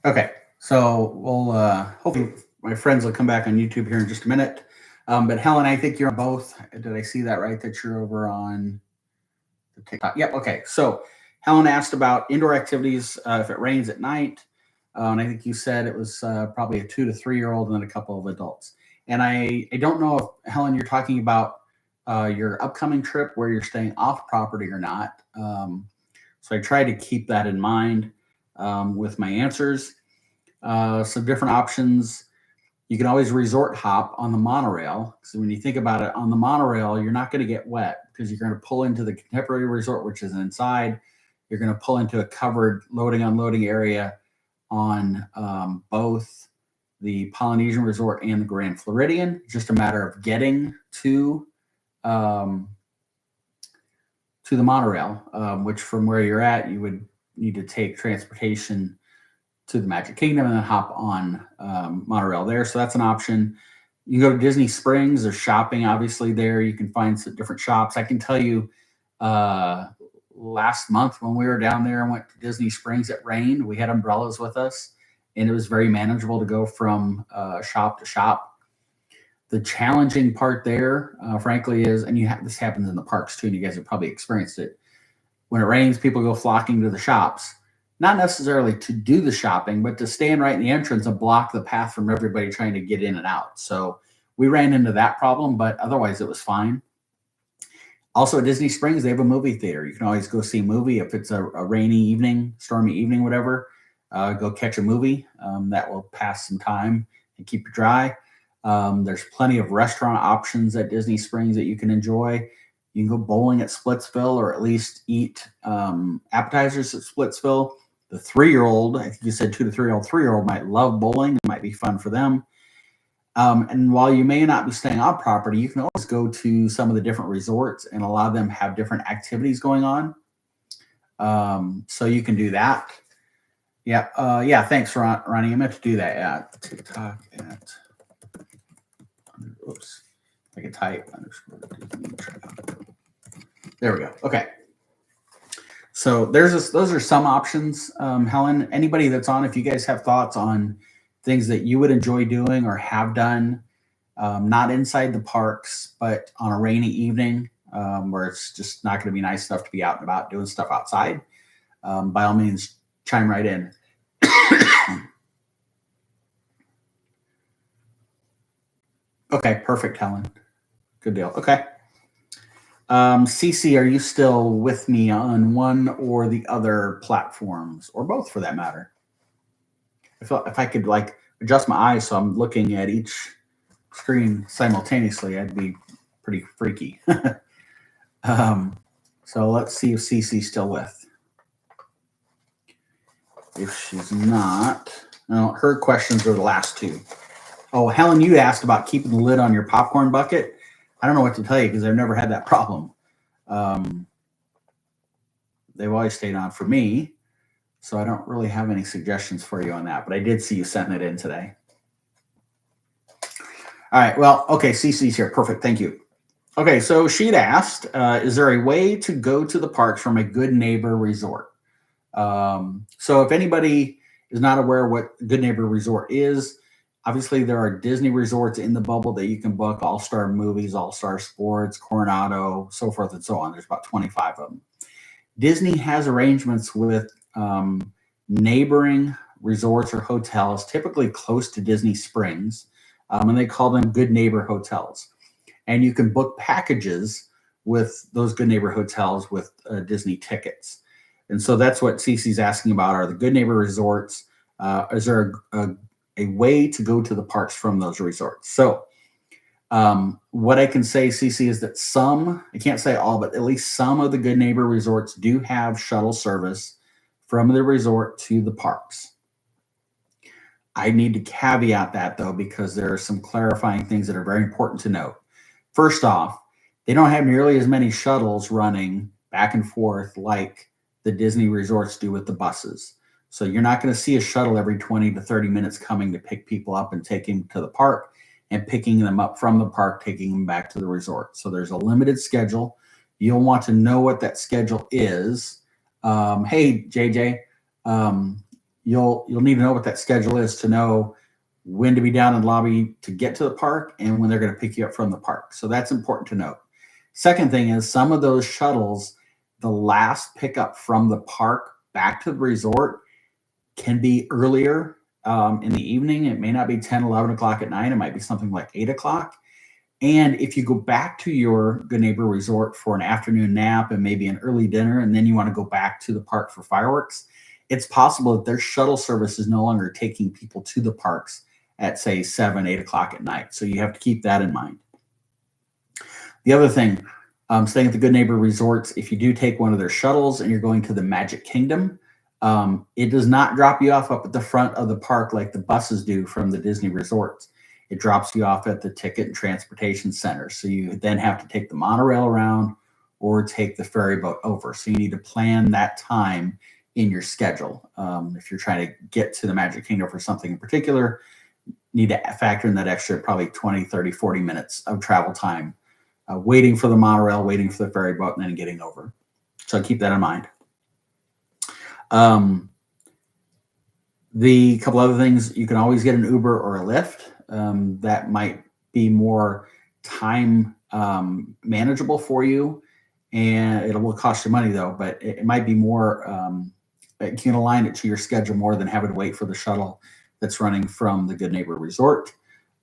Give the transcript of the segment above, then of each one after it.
Okay, so we'll hopefully my friends will come back on YouTube here in just a minute. But Helen, I think you're on both. Did I see that right? That you're over on the TikTok. Yep. Okay. So Helen asked about indoor activities if it rains at night, and I think you said it was probably a 2 to 3 year old and then a couple of adults. And I don't know if Helen you're talking about your upcoming trip where you're staying off property or not. So I try to keep that in mind with my answers. Some different options. You can always resort hop on the monorail. So when you think about it, on the monorail, you're not going to get wet because you're going to pull into the contemporary resort, which is inside. You're going to pull into a covered loading unloading area on both the Polynesian Resort and the Grand Floridian. It's just a matter of getting um, to the monorail, which from where you're at, you would need to take transportation to the Magic Kingdom and then hop on monorail there. So that's an option. You can go to Disney Springs. There's shopping, obviously, there. You can find some different shops. I can tell you uh, last month when we were down there and went to Disney Springs, it rained. We had umbrellas with us, and it was very manageable to go from shop to shop. The challenging part there, frankly, is, and this happens in the parks too, and you guys have probably experienced it. When it rains, people go flocking to the shops, not necessarily to do the shopping, but to stand right in the entrance and block the path from everybody trying to get in and out. So we ran into that problem, but otherwise it was fine. Also at Disney Springs, they have a movie theater. You can always go see a movie if it's a rainy evening, stormy evening, whatever. Go catch a movie. That will pass some time and keep you dry. There's plenty of restaurant options at Disney Springs that you can enjoy. You can go bowling at Splitsville or at least eat appetizers at Splitsville. The 3 year old, I think you said 2 to 3 year old, 3 year old might love bowling. It might be fun for them. And while you may not be staying on property, you can always go to some of the different resorts, and a lot of them have different activities going on. So you can do that. Yeah. Yeah. Thanks, Ronnie. I meant to do that at TikTok at, oops, I can type underscore Disney Travel. There we go. Okay. So those are some options, Helen. Anybody that's on, if you guys have thoughts on things that you would enjoy doing or have done, not inside the parks, but on a rainy evening where it's just not going to be nice enough to be out and about doing stuff outside, by all means, chime right in. Okay, perfect, Helen. Good deal. Okay. Cece, are you still with me on one or the other platforms, or both for that matter? If I could like adjust my eyes so I'm looking at each screen simultaneously, I'd be pretty freaky. um, so let's see if Cece's still with. If she's not, no, her questions are the last two. Oh, Helen, you asked about keeping the lid on your popcorn bucket. I don't know what to tell you because I've never had that problem. Um, they've always stayed on for me, so I don't really have any suggestions for you on that. But I did see you sending it in today. All right. Well, okay. Cece's here. Perfect. Thank you. Okay. So she'd asked, is there a way to go to the parks from a Good Neighbor Resort? So if anybody is not aware what Good Neighbor Resort is, obviously there are Disney resorts in the bubble that you can book: All Star Movies, All Star Sports, Coronado, so forth and so on. There's about 25 of them. Disney has arrangements with neighboring resorts or hotels, typically close to Disney Springs, and they call them Good Neighbor Hotels. And you can book packages with those Good Neighbor Hotels with Disney tickets. And so that's what Cece's asking about: are the Good Neighbor resorts? Is there a way to go to the parks from those resorts? So what I can say, Cece, is that some, I can't say all, but at least some of the Good Neighbor resorts do have shuttle service from the resort to the parks. I need to caveat that though, because there are some clarifying things that are very important to note. First off, they don't have nearly as many shuttles running back and forth like the Disney resorts do with the buses. So you're not going to see a shuttle every 20 to 30 minutes coming to pick people up and taking them to the park and picking them up from the park, taking them back to the resort. So there's a limited schedule. You'll want to know what that schedule is. Hey, JJ, you'll need to know what that schedule is to know when to be down in the lobby to get to the park and when they're going to pick you up from the park. So that's important to note. Second thing is some of those shuttles, the last pickup from the park back to the resort can be earlier in the evening. It may not be 10, 11 o'clock at night. It might be something like 8 o'clock. And if you go back to your Good Neighbor Resort for an afternoon nap and maybe an early dinner, and then you want to go back to the park for fireworks, it's possible that their shuttle service is no longer taking people to the parks at, say, 7, 8 o'clock at night. So you have to keep that in mind. The other thing, staying at the Good Neighbor Resorts, if you do take one of their shuttles and you're going to the Magic Kingdom, it does not drop you off up at the front of the park like the buses do from the Disney resorts. It drops you off at the Ticket and Transportation Center. So you then have to take the monorail around or take the ferry boat over. So you need to plan that time in your schedule. If you're trying to get to the Magic Kingdom for something in particular, you need to factor in that extra probably 20, 30, 40 minutes of travel time, waiting for the monorail, waiting for the ferry boat, and then getting over. So keep that in mind. The couple other things, you can always get an Uber or a Lyft. That might be more time manageable for you, and it will cost you money though, but it might be more, you can align it to your schedule more than having to wait for the shuttle that's running from the Good Neighbor Resort.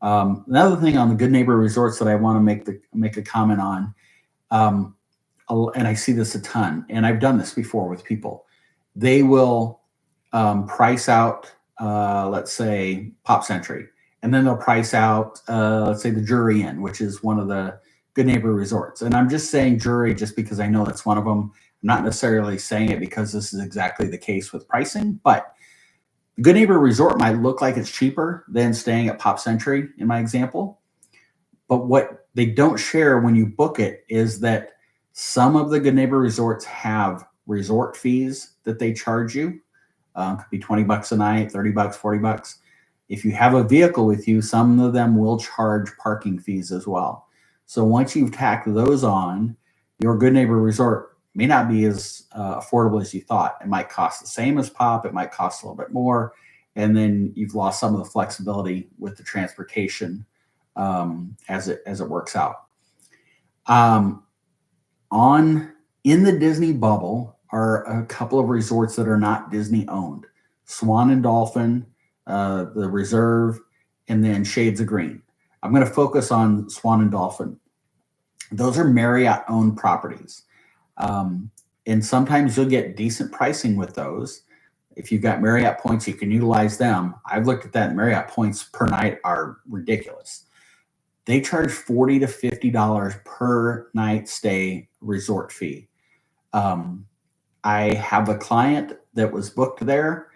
Another thing on the Good Neighbor Resorts that I want to make a comment on, and I see this a ton, and I've done this before with people. They will price out, let's say, Pop Century, and then they'll price out, let's say, the Jury Inn, which is one of the Good Neighbor Resorts. And I'm just saying Jury just because I know that's one of them. I'm not necessarily saying it because this is exactly the case with pricing, but the Good Neighbor Resort might look like it's cheaper than staying at Pop Century in my example. But what they don't share when you book it is that some of the Good Neighbor Resorts have resort fees that they charge you. Could be $20 a night, $30, $40. If you have a vehicle with you, some of them will charge parking fees as well. So once you've tacked those on, your Good Neighbor Resort may not be as affordable as you thought. It might cost the same as Pop. It might cost a little bit more. And then you've lost some of the flexibility with the transportation as it works out. In the Disney bubble are a couple of resorts that are not Disney owned. Swan and Dolphin, the Reserve, and then Shades of Green. I'm going to focus on Swan and Dolphin. Those are Marriott owned properties. And sometimes you'll get decent pricing with those. If you've got Marriott points, you can utilize them. I've looked at that. Marriott points per night are ridiculous. They charge $40 to $50 per night stay resort fee. I have a client that was booked there,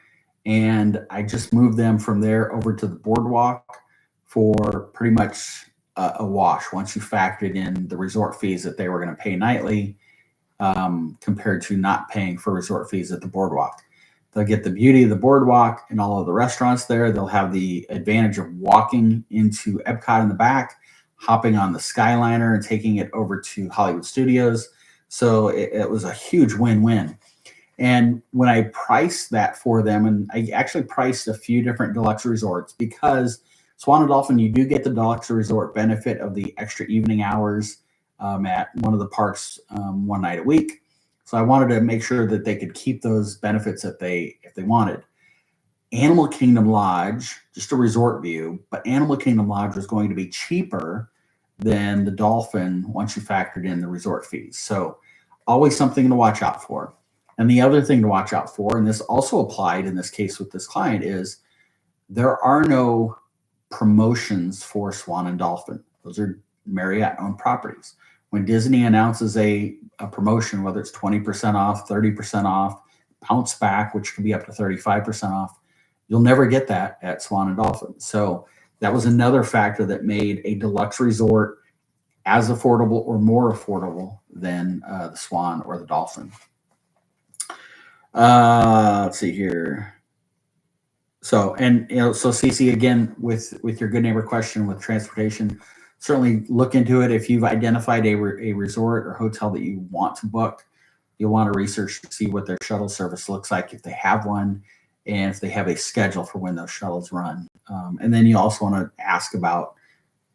and I just moved them from there over to the boardwalk for pretty much a wash once you factored in the resort fees that they were going to pay nightly compared to not paying for resort fees at the boardwalk. They'll get the beauty of the boardwalk and all of the restaurants there. They'll have the advantage of walking into Epcot in the back, hopping on the Skyliner and taking it over to Hollywood Studios. So it was a huge win-win. And when I priced that for them, and I actually priced a few different deluxe resorts because Swan and Dolphin, you do get the deluxe resort benefit of the extra evening hours at one of the parks one night a week. So I wanted to make sure that they could keep those benefits if they wanted. Animal Kingdom Lodge, just a resort view, but Animal Kingdom Lodge was going to be cheaper than the Dolphin once you factored in the resort fees. So always something to watch out for. And the other thing to watch out for, and this also applied in this case with this client, is there are no promotions for Swan and Dolphin. Those are Marriott-owned properties. When Disney announces a promotion, whether it's 20% off, 30% off, bounce back, which can be up to 35% off, you'll never get that at Swan and Dolphin. So that was another factor that made a deluxe resort as affordable or more affordable than the Swan or the Dolphin. Let's see here. So, and so CC, again, with your Good Neighbor question with transportation, certainly look into it. If you've identified a resort or hotel that you want to book, you'll want to research to see what their shuttle service looks like if they have one. and if they have a schedule for when those shuttles run. And then you also want to ask about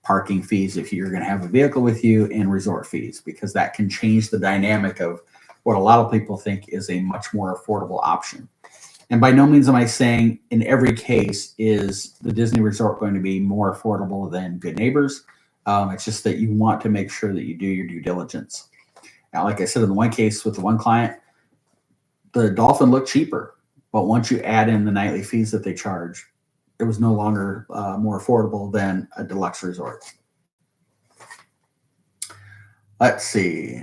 parking fees if you're going to have a vehicle with you, and resort fees, because that can change the dynamic of what a lot of people think is a much more affordable option. And by no means am I saying in every case is the Disney resort going to be more affordable than Good Neighbors. It's just that you want to make sure that you do your due diligence. Now, like I said, in the one case with the one client, the Dolphin looked cheaper, but once you add in the nightly fees that they charge, it was no longer more affordable than a deluxe resort. Let's see.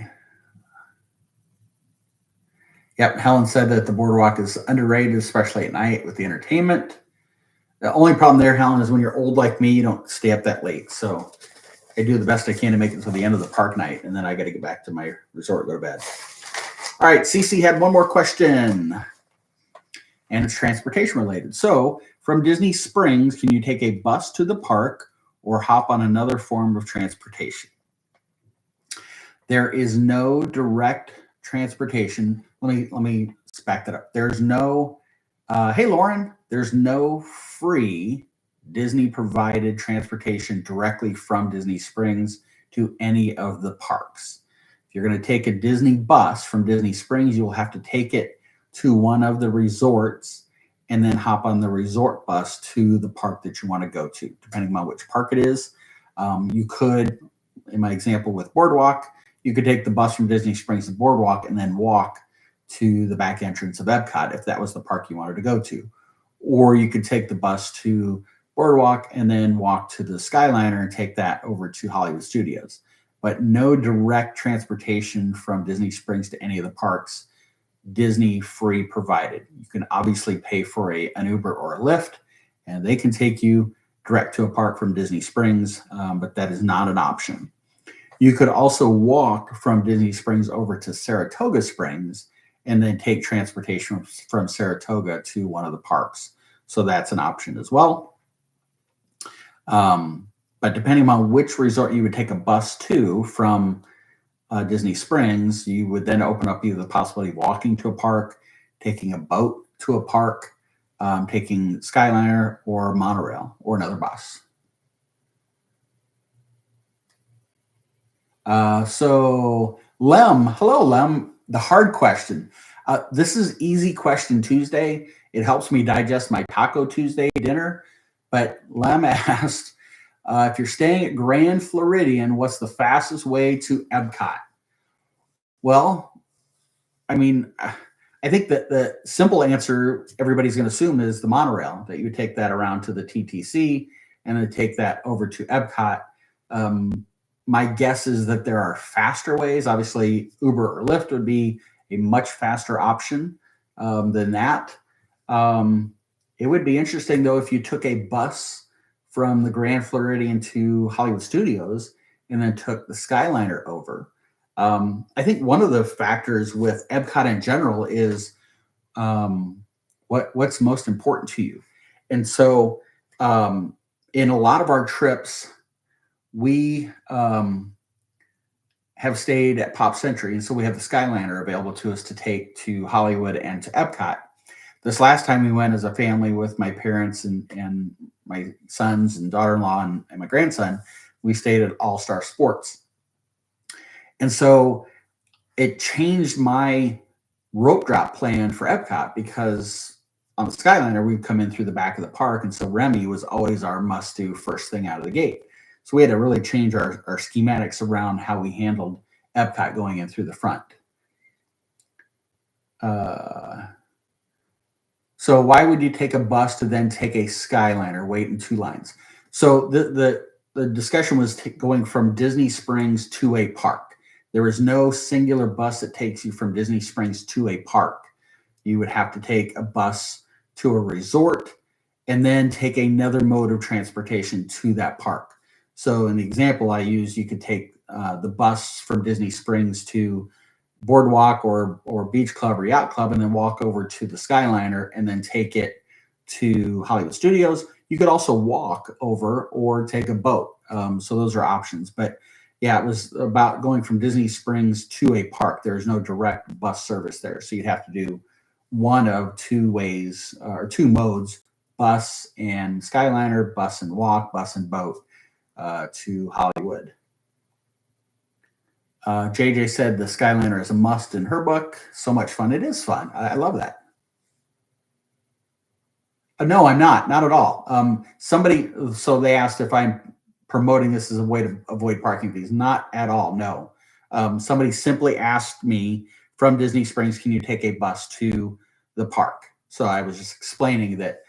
Yep, Helen said that the boardwalk is underrated, especially at night with the entertainment. The only problem there, Helen, is when you're old like me, you don't stay up that late. So I do the best I can to make it to the end of the park night, and then I got to get back to my resort and go to bed. All right, Cece had one more question, and it's transportation related. So from Disney Springs, can you take a bus to the park or hop on another form of transportation? There is no direct transportation. Let me back that up. There's no, hey Lauren, there's no free Disney provided transportation directly from Disney Springs to any of the parks. If you're going to take a Disney bus from Disney Springs, you'll have to take it to one of the resorts and then hop on the resort bus to the park that you want to go to, depending on which park it is. You could, in my example with Boardwalk, you could take the bus from Disney Springs to Boardwalk and then walk to the back entrance of Epcot if that was the park you wanted to go to. Or you could take the bus to Boardwalk and then walk to the Skyliner and take that over to Hollywood Studios. But no direct transportation from Disney Springs to any of the parks, Disney free provided. You can obviously pay for an Uber or a Lyft, and they can take you direct to a park from Disney Springs, but that is not an option. You could also walk from Disney Springs over to Saratoga Springs and then take transportation from Saratoga to one of the parks. So that's an option as well. But depending on which resort you would take a bus to from Disney Springs, you would then open up either the possibility of walking to a park, taking a boat to a park, taking Skyliner or monorail or another bus. So Lem, hello Lem, the hard question. This is Easy Question Tuesday. It helps me digest my Taco Tuesday dinner. But Lem asked, if you're staying at Grand Floridian, what's the fastest way to Epcot? Well, I mean, I think that the simple answer everybody's going to assume is the monorail, that you would take that around to the TTC and then take that over to Epcot. My guess is that there are faster ways. Obviously, Uber or Lyft would be a much faster option than that. It would be interesting, though, if you took a bus from the Grand Floridian to Hollywood Studios and then took the Skyliner over. I think one of the factors with Epcot in general is what's most important to you. And so in a lot of our trips, we have stayed at Pop Century, and so we have the Skyliner available to us to take to Hollywood and to Epcot. This last time we went as a family with my parents and my sons and daughter-in-law and my grandson, we stayed at All Star Sports. And so it changed my rope drop plan for Epcot, because on the Skyliner, we'd come in through the back of the park, and so Remy was always our must-do first thing out of the gate. So we had to really change our schematics around how we handled Epcot going in through the front. So why would you take a bus to then take a Skyliner, wait in two lines? So the discussion was going from Disney Springs to a park. There is no singular bus that takes you from Disney Springs to a park. You would have to take a bus to a resort and then take another mode of transportation to that park. So in the example I used, you could take the bus from Disney Springs to Boardwalk or Beach Club or Yacht Club and then walk over to the Skyliner and then take it to Hollywood Studios. You could also walk over or take a boat. So those are options. But yeah, it was about going from Disney Springs to a park. There's no direct bus service there. So you'd have to do one of two ways or two modes: bus and Skyliner, bus and walk, bus and boat to Hollywood. JJ said the Skyliner is a must in her book. So much fun. It is fun. I love that. No, I'm not. Not at all. So they asked if I'm promoting this as a way to avoid parking fees. Not at all. No. Somebody simply asked me from Disney Springs, can you take a bus to the park? So I was just explaining that